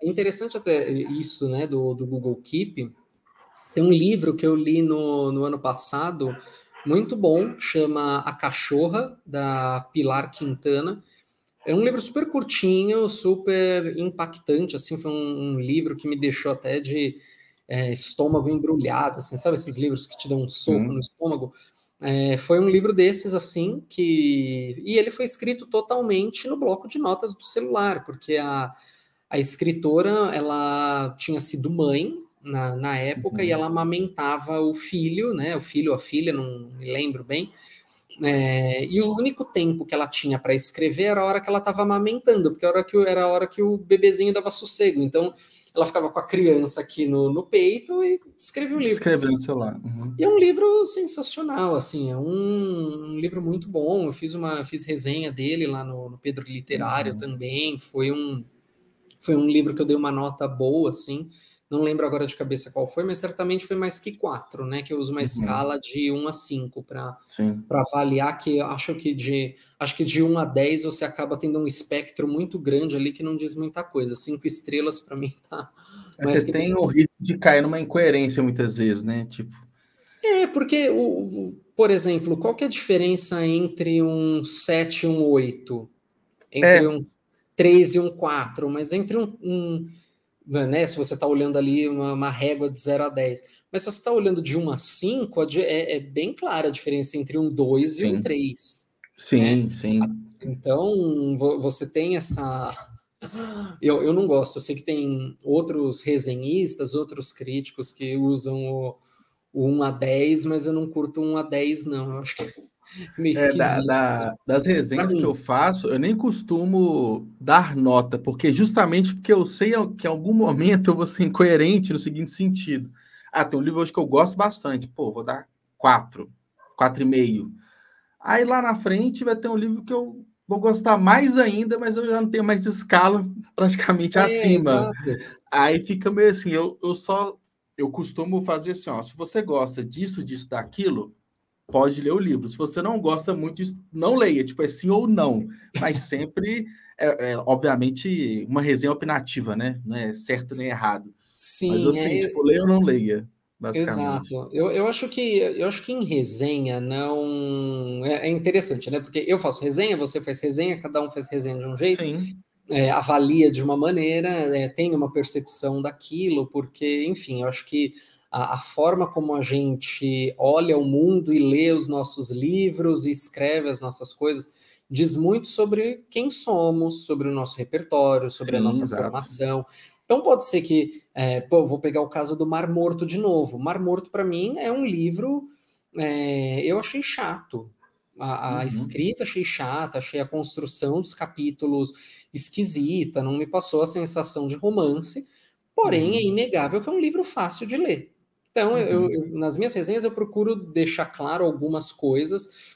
É interessante até isso, né, do Google Keep. Tem um livro que eu li no ano passado, muito bom, chama A Cachorra, da Pilar Quintana. É um livro super curtinho, super impactante, assim, foi um livro que me deixou até de estômago embrulhado, assim, sabe esses livros que te dão um soco no Sim. estômago? Foi um livro desses, assim, e ele foi escrito totalmente no bloco de notas do celular, porque a escritora, ela tinha sido mãe na época e ela Uhum. amamentava o filho, né? O filho ou a filha, não me lembro bem. E o único tempo que ela tinha para escrever era a hora que ela estava amamentando, porque era a hora que o bebezinho dava sossego. Então, ela ficava com a criança aqui no peito e escrevia o livro. Escreveu no celular. Uhum. E é um livro sensacional, assim, é um livro muito bom. Eu fiz resenha dele lá no Pedro Literário Uhum. também. Foi um livro que eu dei uma nota boa, assim. Não lembro agora de cabeça qual foi, mas certamente foi mais que 4, né? Que eu uso uma Uhum. escala de 1 a 5 Sim. para avaliar, que eu acho que de 1 a 10 você acaba tendo um espectro muito grande ali que não diz muita coisa. 5 estrelas para mim tá Mas mais você que tem o bem. risco de cair numa incoerência muitas vezes, né? Tipo, Porque, por exemplo, qual que é a diferença entre um 7 e um 8? Entre é, um 3 e um 4? Mas entre né, se você está olhando ali uma régua de 0 a 10. Mas se você está olhando de 1 a 5, é bem clara a diferença entre um 2 e um sim. 3, né? Sim, sim. Então, você tem essa. Eu não gosto, eu sei que tem outros resenhistas, outros críticos que usam o 1 a 10, mas eu não curto 1 a 10, não. Eu acho que é meio esquisito. Das Para resenhas que eu mim. faço, eu nem costumo dar nota, porque justamente porque eu sei que em algum momento eu vou ser incoerente no seguinte sentido. Ah, tem um livro hoje que eu gosto bastante. Pô, vou dar 4, 4,5. Aí lá na frente vai ter um livro que eu vou gostar mais ainda, mas eu já não tenho mais escala praticamente acima. Exato. Aí fica meio assim, eu costumo fazer assim, ó, se você gosta disso, disso, daquilo, pode ler o livro. Se você não gosta muito disso, não leia, tipo, é sim ou não. Mas sempre, obviamente, uma resenha opinativa, né? Não é certo nem errado. Mas Sim, assim, tipo, leia ou não leia, basicamente. exato. Eu acho que em resenha não é interessante, né? Porque eu faço resenha, você faz resenha, cada um faz resenha de um jeito, Sim, avalia de uma maneira, tem uma percepção daquilo, porque, enfim, eu acho que a forma como a gente olha o mundo e lê os nossos livros e escreve as nossas coisas diz muito sobre quem somos, sobre o nosso repertório, sobre a sim, nossa exato. formação. Então pode ser que, vou pegar o caso do Mar Morto de novo. Mar Morto, para mim, é um livro, eu achei chato. A Uhum, escrita achei chata, achei a construção dos capítulos esquisita, não me passou a sensação de romance, porém é uhum, inegável que é um livro fácil de ler. Então, uhum. nas minhas resenhas, eu procuro deixar claro algumas coisas,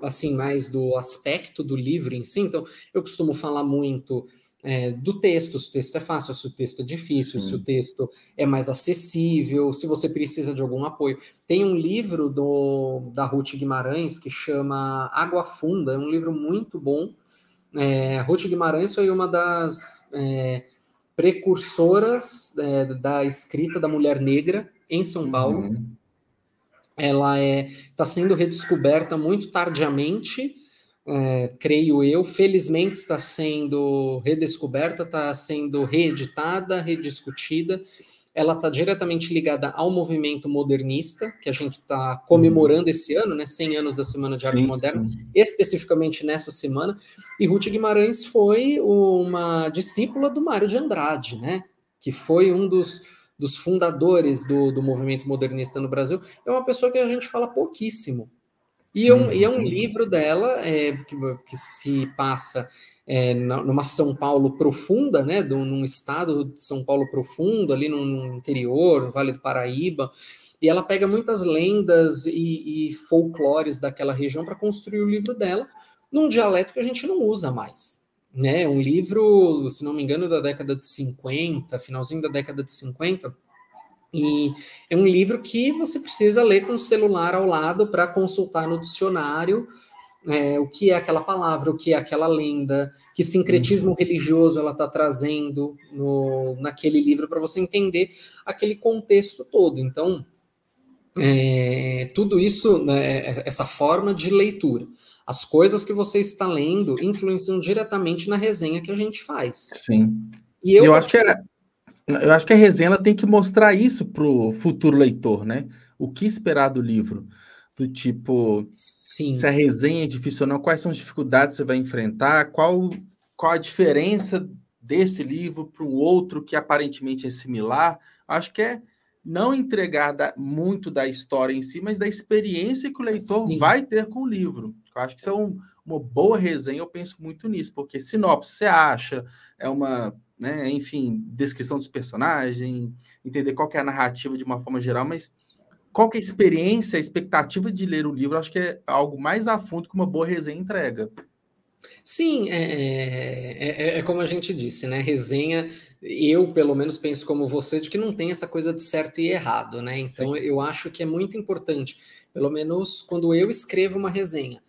assim, mais do aspecto do livro em si. Então, eu costumo falar muito do texto, se o texto é fácil, se o texto é difícil, se o Sim. texto é mais acessível, se você precisa de algum apoio. Tem um livro da Ruth Guimarães que chama Água Funda, é um livro muito bom. Ruth Guimarães foi uma das precursoras da escrita da mulher negra em São Paulo. Uhum. Ela está sendo redescoberta muito tardiamente, creio eu. Felizmente está sendo redescoberta, está sendo reeditada, rediscutida. Ela está diretamente ligada ao movimento modernista, que a gente está Uhum. comemorando esse ano, né? 100 anos da Semana de Arte Sim, Moderna, sim. especificamente nessa semana. E Ruth Guimarães foi uma discípula do Mário de Andrade, né? Que foi um dos fundadores do movimento modernista no Brasil. É uma pessoa que a gente fala pouquíssimo. E é um Uhum. livro dela que se passa numa São Paulo profunda, né, num estado de São Paulo profundo, ali no interior, no Vale do Paraíba, e ela pega muitas lendas e folclores daquela região para construir o livro dela num dialeto que a gente não usa mais. Né? Um livro, se não me engano, da década de 50, finalzinho da década de 50, e é um livro que você precisa ler com o celular ao lado para consultar no dicionário, o que é aquela palavra, o que é aquela lenda, que sincretismo religioso ela está trazendo naquele livro, para você entender aquele contexto todo. Então, tudo isso, né, essa forma de leitura, as coisas que você está lendo influenciam diretamente na resenha que a gente faz. Sim. E eu acho que a resenha ela tem que mostrar isso para o futuro leitor, né? O que esperar do livro? Do tipo, Sim. se a resenha é difícil ou não, quais são as dificuldades que você vai enfrentar, qual a diferença desse livro para um outro que aparentemente é similar. Acho que é não entregar muito da história em si, mas da experiência que o leitor vai ter com o livro. Eu acho que isso é uma boa resenha, eu penso muito nisso, porque sinopse você acha, é uma, né, enfim, descrição dos personagens, entender qual que é a narrativa de uma forma geral, mas qual que é a experiência, a expectativa de ler o livro, acho que é algo mais a fundo que uma boa resenha entrega. Sim, é como a gente disse, né? Resenha, eu pelo menos penso como você, de que não tem essa coisa de certo e errado, né? Então eu acho que é muito importante, pelo menos quando eu escrevo uma resenha,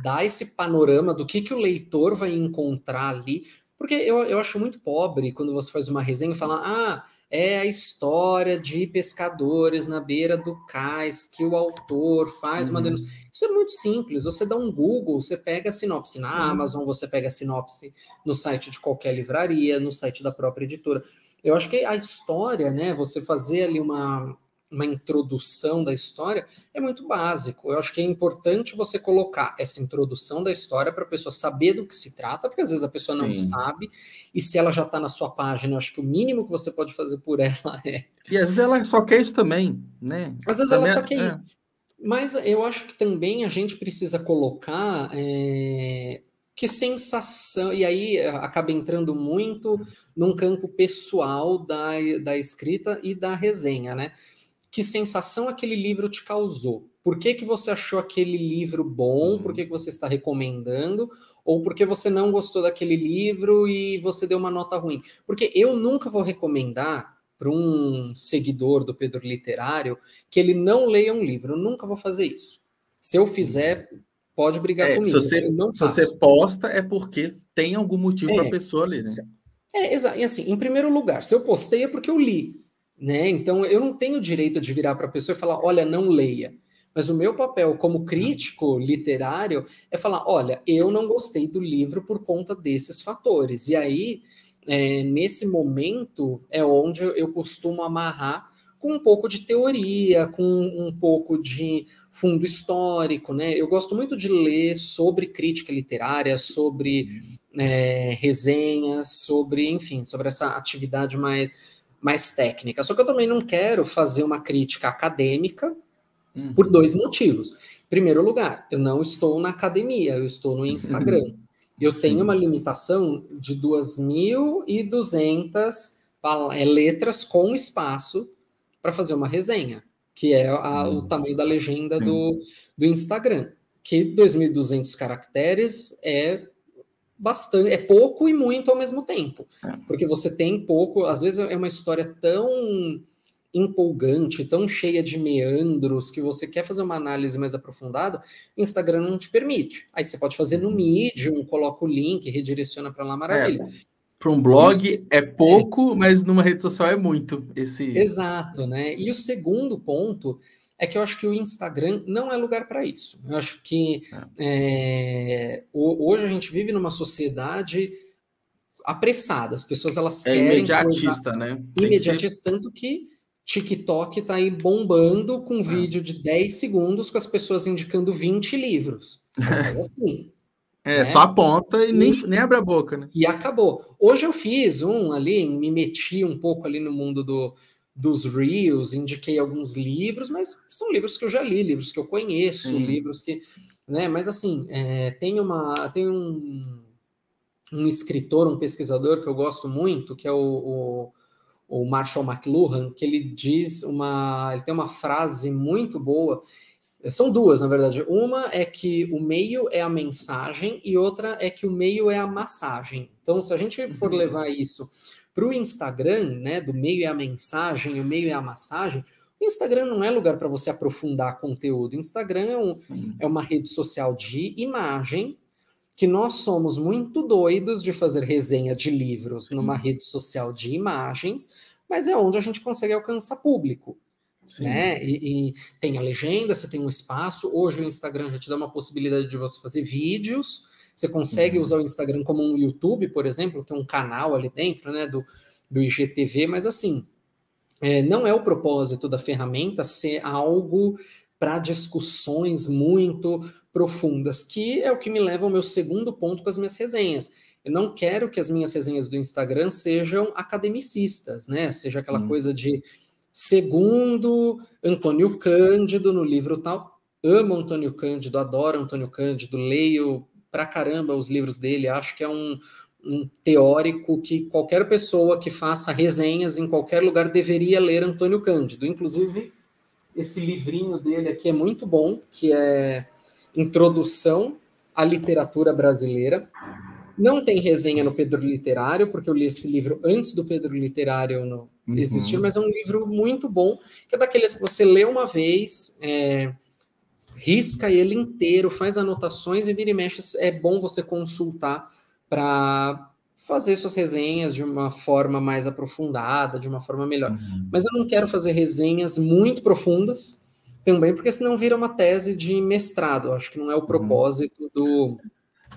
dar esse panorama do que o leitor vai encontrar ali, porque eu acho muito pobre quando você faz uma resenha e fala, é a história de pescadores na beira do cais que o autor faz uma denúncia. Isso é muito simples, você dá um Google, você pega a sinopse na Amazon, você pega a sinopse no site de qualquer livraria, no site da própria editora. Eu acho que a história, né, você fazer ali uma introdução da história é muito básico. Eu acho que é importante você colocar essa introdução da história para a pessoa saber do que se trata, porque às vezes a pessoa não sabe, e se ela já está na sua página, eu acho que o mínimo que você pode fazer por ela é... E às vezes ela só quer isso também, né? Às vezes ela só quer isso. Mas eu acho que também a gente precisa colocar que sensação, e aí acaba entrando muito num campo pessoal da escrita e da resenha, né? Que sensação aquele livro te causou? Por que você achou aquele livro bom? Por que você está recomendando? Ou porque você não gostou daquele livro e você deu uma nota ruim? Porque eu nunca vou recomendar para um seguidor do Pedro Literário que ele não leia um livro. Eu nunca vou fazer isso. Se eu fizer, pode brigar comigo. Eu não faço. Se você posta, é porque tem algum motivo para a pessoa ler, né? Exato. E assim, em primeiro lugar, se eu postei é porque eu li. Né? Então eu não tenho o direito de virar para a pessoa e falar, olha, não leia. Mas o meu papel como crítico literário é falar, olha, eu não gostei do livro por conta desses fatores. E aí, nesse momento, é onde eu costumo amarrar com um pouco de teoria, com um pouco de fundo histórico, né? Eu gosto muito de ler sobre crítica literária, sobre resenhas, sobre, enfim, sobre essa atividade mais técnica. Só que eu também não quero fazer uma crítica acadêmica por dois motivos. Em primeiro lugar, eu não estou na academia, eu estou no Instagram. Eu tenho uma limitação de 2.200 letras com espaço para fazer uma resenha, que é o tamanho da legenda do Instagram. Que 2.200 caracteres é bastante, é pouco e muito ao mesmo tempo, porque você tem pouco, às vezes é uma história tão empolgante, tão cheia de meandros, que você quer fazer uma análise mais aprofundada, o Instagram não te permite. Aí você pode fazer no Medium, coloca o link, redireciona para lá, maravilha. Para um blog é pouco, mas numa rede social é muito. Exato, né? E o segundo ponto é que eu acho que o Instagram não é lugar para isso. Eu acho que hoje a gente vive numa sociedade apressada. As pessoas elas querem imediatista, coisa né? imediatista, tanto que TikTok está aí bombando com vídeo de 10 segundos com as pessoas indicando 20 livros. Faz assim. Né? Só aponta e nem abre a boca, né? E acabou. Hoje eu fiz me meti um pouco ali no mundo dos Reels, indiquei alguns livros, mas são livros que eu já li, livros que eu conheço, livros que... Né? Mas assim, tem um escritor, um pesquisador que eu gosto muito, que é o Marshall McLuhan, que ele tem uma frase muito boa. São duas, na verdade. Uma é que o meio é a mensagem e outra é que o meio é a massagem. Então, se a gente for levar isso para o Instagram, né, do meio é a mensagem e o meio é a massagem, Instagram não é lugar para você aprofundar conteúdo. Instagram é uma rede social de imagem, que nós somos muito doidos de fazer resenha de livros numa rede social de imagens, mas é onde a gente consegue alcançar público. Né? E tem a legenda, você tem um espaço. Hoje o Instagram já te dá uma possibilidade de você fazer vídeos. Você consegue usar o Instagram como um YouTube, por exemplo, tem um canal ali dentro, né, do IGTV, mas assim, não é o propósito da ferramenta ser algo para discussões muito profundas, que é o que me leva ao meu segundo ponto com as minhas resenhas. Eu não quero que as minhas resenhas do Instagram sejam academicistas, né? Seja aquela coisa de segundo Antônio Cândido no livro tal. Amo Antônio Cândido, adoro Antônio Cândido, leio pra caramba os livros dele, acho que é um teórico que qualquer pessoa que faça resenhas em qualquer lugar deveria ler Antônio Cândido. Inclusive, esse livrinho dele aqui é muito bom, que é Introdução à Literatura Brasileira. Não tem resenha no Pedro Literário, porque eu li esse livro antes do Pedro Literário existir, mas é um livro muito bom, que é daqueles que você lê uma vez, risca ele inteiro, faz anotações e vira e mexe. É bom você consultar para fazer suas resenhas de uma forma mais aprofundada, de uma forma melhor. Mas eu não quero fazer resenhas muito profundas também, porque senão vira uma tese de mestrado. Eu acho que não é o propósito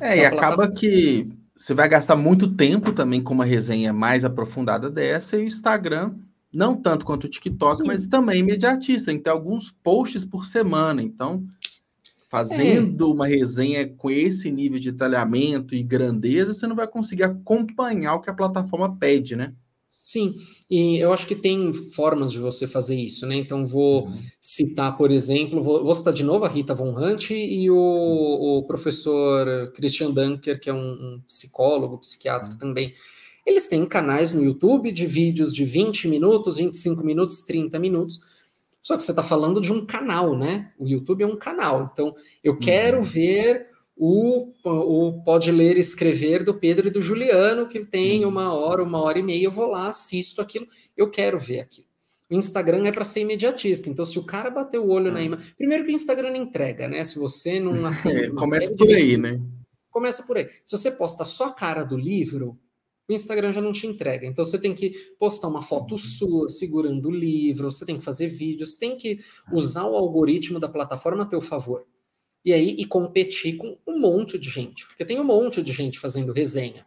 e acaba que você vai gastar muito tempo também com uma resenha mais aprofundada dessa, e o Instagram, não tanto quanto o TikTok, mas também imediatista. Tem alguns posts por semana, então fazendo uma resenha com esse nível de detalhamento e grandeza, você não vai conseguir acompanhar o que a plataforma pede, né? Sim, e eu acho que tem formas de você fazer isso, né? Então, vou citar, por exemplo, vou citar de novo a Rita Von Hunt e o professor Christian Dunker, que é um psicólogo, psiquiatra também. Eles têm canais no YouTube de vídeos de 20 minutos, 25 minutos, 30 minutos. Só que você está falando de um canal, né? O YouTube é um canal. Então, eu quero ver o Pode Ler e Escrever do Pedro e do Juliano, que tem 1 hora e meia, eu vou lá, assisto aquilo, eu quero ver aquilo. O Instagram é para ser imediatista, então se o cara bater o olho na imagem... Primeiro que o Instagram não entrega, né? Se você não atende começa por aí, né? Começa por aí. Se você posta só a cara do livro, o Instagram já não te entrega. Então você tem que postar uma foto sua segurando o livro, você tem que fazer vídeos, tem que usar o algoritmo da plataforma a teu favor. E aí, competir com um monte de gente, porque tem um monte de gente fazendo resenha,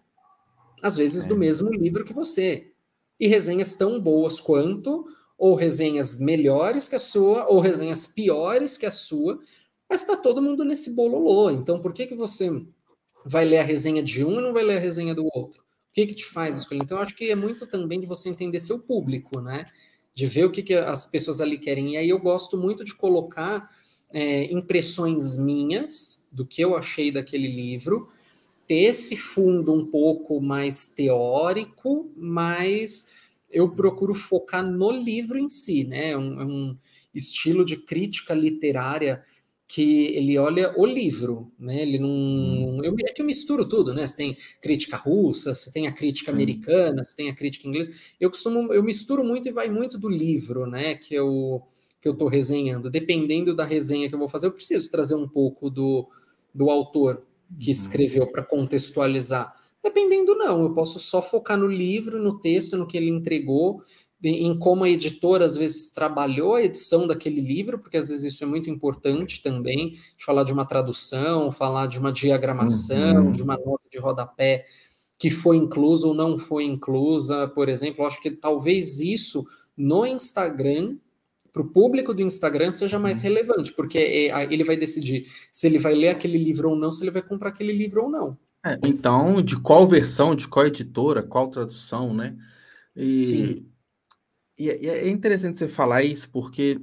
às vezes do mesmo livro que você, e resenhas tão boas quanto, ou resenhas melhores que a sua, ou resenhas piores que a sua, mas está todo mundo nesse bololô. Então, por que você vai ler a resenha de um e não vai ler a resenha do outro? O que te faz escolher? Então, eu acho que é muito também de você entender seu público, né? De ver o que as pessoas ali querem. E aí eu gosto muito de colocar impressões minhas do que eu achei daquele livro, ter esse fundo um pouco mais teórico, mas eu procuro focar no livro em si, né? É um estilo de crítica literária que ele olha o livro, né? Ele não... É que eu misturo tudo, né? Você tem crítica russa, você tem a crítica americana, você tem a crítica inglesa. Eu misturo muito e vai muito do livro, né? Que eu estou resenhando. Dependendo da resenha que eu vou fazer, eu preciso trazer um pouco do autor que escreveu para contextualizar. Dependendo, não. Eu posso só focar no livro, no texto, no que ele entregou, em como a editora, às vezes, trabalhou a edição daquele livro, porque, às vezes, isso é muito importante também, de falar de uma tradução, falar de uma diagramação, de uma nota de rodapé que foi inclusa ou não foi inclusa, por exemplo. Eu acho que talvez isso, no Instagram, para o público do Instagram seja mais relevante, porque ele vai decidir se ele vai ler aquele livro ou não, se ele vai comprar aquele livro ou não. Então, de qual versão, de qual editora, qual tradução, né? Sim. E é interessante você falar isso, porque